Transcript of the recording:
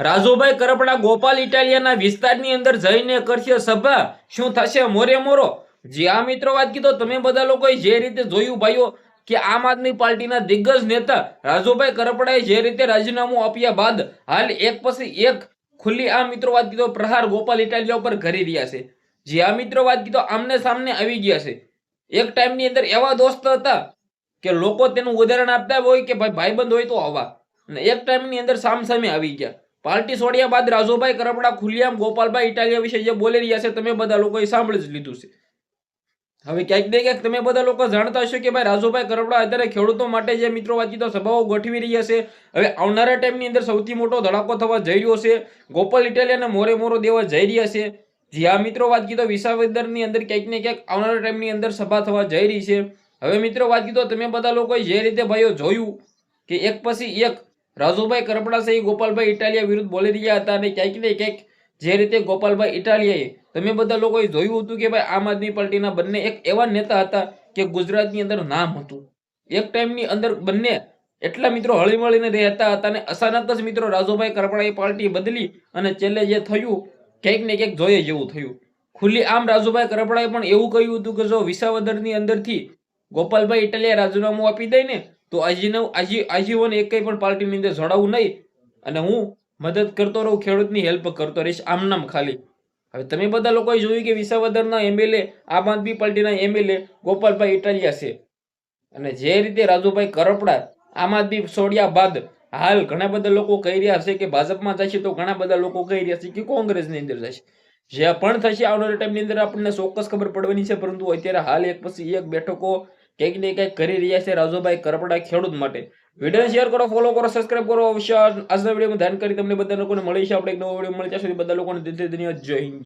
રાજુભાઈ કરપડા ગોપાલ ઇટાલિયાના વિસ્તારની અંદર જઈને કરશે સભા, શું થશે મોરે મોરો? જી આ મિત્રો વાત કીધો તમે બધા લોકોએ જે રીતે જોયું ભાઈઓ કે આમ આદમી પાર્ટીના દિગ્ગજ નેતા રાજુભાઈ કરપડાએ જે રીતે રાજીનામું આપ્યા બાદ હાલ એક પછી એક ખુલ્લી આ મિત્રો વાત કીધો પ્રહાર ગોપાલ ઇટાલિયા ઉપર કરી રહ્યા છે. જી આ મિત્રો વાત કીધો આમને સામને આવી ગયા છે. એક ટાઈમની અંદર એવા દોસ્ત હતા કે લોકો તેનું ઉદાહરણ આપતા હોય કે ભાઈ ભાઈબંધ હોય તો આવા, અને એક ટાઈમની અંદર સામસામે આવી ગયા. પાર્ટી છોડ્યા બાદ રાજુભાઈ કરપડા ખુલ્લેઆમ ગોપાલભાઈ ઇટાલિયા વિશે જે બોલી રહ્યા છે તમે બધા લોકોએ સાંભળી જ લીધું છે. હવે ક્યાંક ને ક્યાંક તમે બધા લોકો જાણતા હશો કે ભાઈ રાજુભાઈ કરપડા અત્યારે ખેડૂતો માટે જે મિત્રો વાત કીધો સભાઓ ગોઠવી રહ્યા છે. હવે આવનારા ટાઈમની અંદર સૌથી મોટો ધડાકો થવા જઈ રહ્યો છે. ગોપાલ ઇટાલિયાને મોરે મોરો દેવા જઈ રહ્યા છે. જી આ મિત્રો વાત કીધો વિસાવદરની અંદર ક્યાંક ને ક્યાંક આવનારા ટાઈમની અંદર સભા થવા જઈ રહી છે. હવે મિત્રો વાત કીધો તમે બધા લોકોએ જે રીતે ભાઈઓ જોયું કે એક પછી એક રાજુભાઈ કરપડા સહિત ગોપાલભાઈ ઇટાલિયા વિરુદ્ધ બોલી રહ્યા હતા, અને ક્યાંક ને ક્યાંક જે રીતે ગોપાલભાઈ ઇટાલિયાએ તમે બધા લોકોએ જોયું હતું કે ભાઈ આમ આદમી પાર્ટીના બંને એક એવા નેતા હતા કે ગુજરાતની અંદર નામ હતું. એક ટાઈમની અંદર બંને એટલા મિત્રો હળી મળીને રહેતા હતા, અને અચાનક જ મિત્રો રાજુભાઈ કરપડાએ પાર્ટી બદલી અને છેલ્લે જે થયું ક્યાંક ને ક્યાંક જોઈએ જેવું થયું. ખુલ્લી આમ રાજુભાઈ કરપડાએ પણ એવું કહ્યું હતું કે જો વિસાવદરની અંદરથી ગોપાલભાઈ ઇટાલિયા રાજીનામું આપી દે ને તો આજીવન એક પણ પાર્ટીની અંદર જોડાવું નહીં, અને હું મદદ કરતો રહું, ખેડૂતની હેલ્પ કરતો રહીશ આમ નામ ખાલી. હવે તમે બધા લોકોએ જોયું કે વિસાવદરના એમએલએ આમ આદમી પાર્ટીના એમએલએ ગોપાલભાઈ ઇટાલિયા છે, અને જે રીતે રાજુભાઈ કરપડા આમ આદમી છોડ્યા બાદ હાલ ઘણા બધા લોકો કહી રહ્યા છે કે ભાજપમાં જશે, તો ઘણા બધા લોકો કહી રહ્યા છે કે કોંગ્રેસની અંદર જશે. જે પણ થશે આવનારા ટાઈમની અંદર આપણને ચોક્કસ ખબર પડવાની છે, પરંતુ અત્યારે હાલ એક પછી એક બેઠકો કંઈક ને કંઈક કરી રહ્યા છે રાજુભાઈ કરપડા ખેડૂત માટે. વિડીયો શેર કરો, ફોલો કરો, સબસ્ક્રાઇબ કરો. અવશ્ય આજના વિડીયોમાં ધ્યાન કરી તમને બધા લોકોને મળી છે આપણે એક નવો વિડીયો મળી ત્યાં સુધી બધા લોકોને દિલથી ધન્યવાદ. જય હિન્દ.